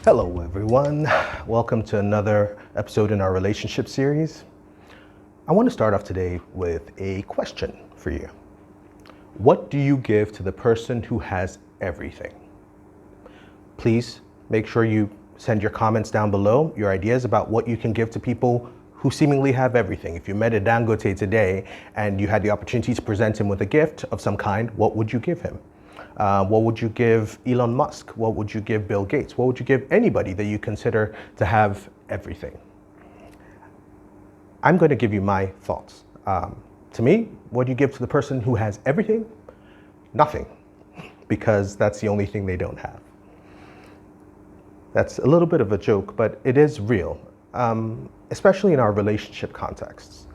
Hello everyone, welcome to another episode in our relationship series. I want to start off today with a question for you. What do you give to the person who has everything? Please make sure you send your comments down below, your ideas about what you can give to people who seemingly have everything. If you met a Dangote today and you had the opportunity to present him with a gift of some kind, what would you give him? What would you give Elon Musk? What would you give Bill Gates? What would you give anybody that you consider to have everything? I'm going to give you my thoughts. To me, what do you give to the person who has everything? Nothing, because that's the only thing they don't have. That's a little bit of a joke, but it is real, especially in our relationship contexts.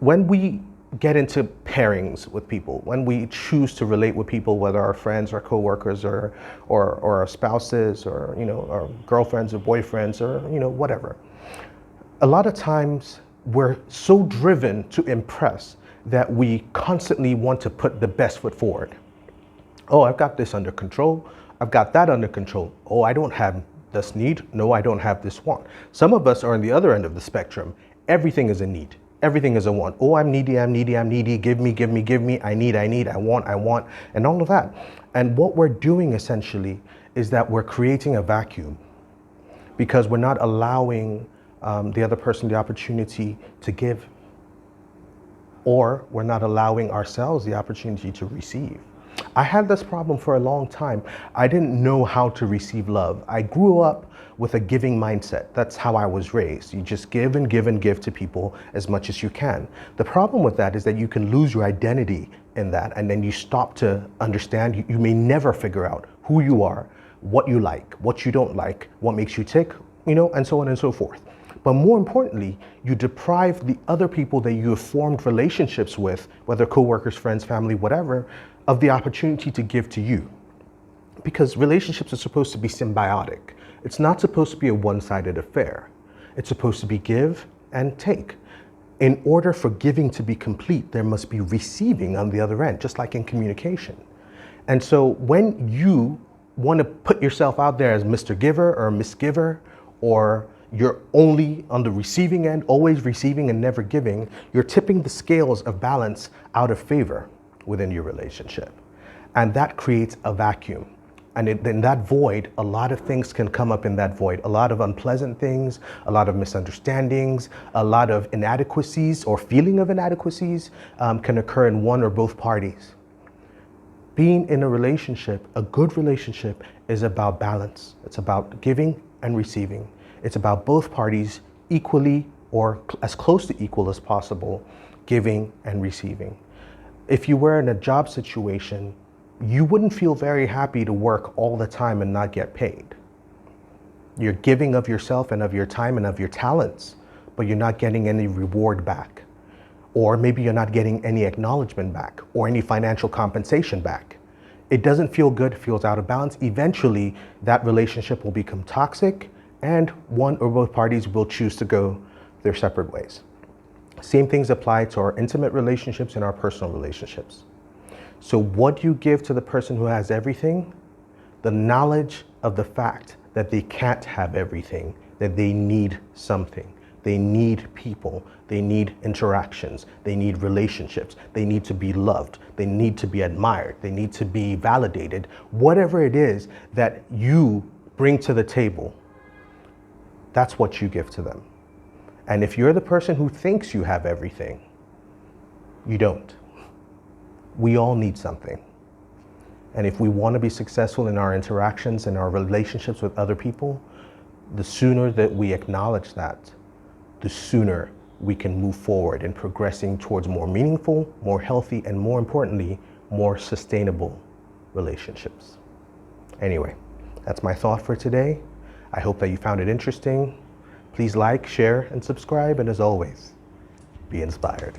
When we get into pairings with people, when we choose to relate with people, whether our friends or coworkers or our spouses or our girlfriends or boyfriends or whatever, a lot of times we're so driven to impress that we constantly want to put the best foot forward. Oh, I've got this under control. I've got that under control. Oh, I don't have this need. No, I don't have this want. Some of us are on the other end of the spectrum. Everything is a need. Everything is a want. Oh, I'm needy, I'm needy, I'm needy. Give me, give me, give me. I need, I want, and all of that. And what we're doing essentially is that we're creating a vacuum because we're not allowing the other person the opportunity to give, or we're not allowing ourselves the opportunity to receive. I had this problem for a long time. I didn't know how to receive love. I grew up with a giving mindset. That's how I was raised. You just give and give and give to people as much as you can. The problem with that is that you can lose your identity in that, and then you stop to understand. You may never figure out who you are, what you like, what you don't like, what makes you tick, and so on and so forth. But more importantly, you deprive the other people that you have formed relationships with, whether coworkers, friends, family, whatever, of the opportunity to give to you. Because relationships are supposed to be symbiotic. It's not supposed to be a one-sided affair. It's supposed to be give and take. In order for giving to be complete, there must be receiving on the other end, just like in communication. And so when you want to put yourself out there as Mr. Giver or Miss Giver, or you're only on the receiving end, always receiving and never giving, you're tipping the scales of balance out of favor within your relationship. And that creates a vacuum. And in that void, a lot of things can come up in that void. A lot of unpleasant things, a lot of misunderstandings, a lot of inadequacies or feeling of inadequacies can occur in one or both parties. Being in a relationship, a good relationship, is about balance. It's about giving and receiving. It's about both parties equally, or as close to equal as possible, giving and receiving. If you were in a job situation, you wouldn't feel very happy to work all the time and not get paid. You're giving of yourself and of your time and of your talents, but you're not getting any reward back. Or maybe you're not getting any acknowledgement back or any financial compensation back. It doesn't feel good, it feels out of balance. Eventually, that relationship will become toxic and one or both parties will choose to go their separate ways. Same things apply to our intimate relationships and our personal relationships. So what do you give to the person who has everything? The knowledge of the fact that they can't have everything, that they need something. They need people, they need interactions, they need relationships, they need to be loved, they need to be admired, they need to be validated. Whatever it is that you bring to the table, that's what you give to them. And if you're the person who thinks you have everything, you don't. We all need something. And if we want to be successful in our interactions and our relationships with other people, the sooner that we acknowledge that, the sooner we can move forward in progressing towards more meaningful, more healthy, and more importantly, more sustainable relationships. Anyway, that's my thought for today. I hope that you found it interesting. Please like, share, and subscribe, and as always, be inspired.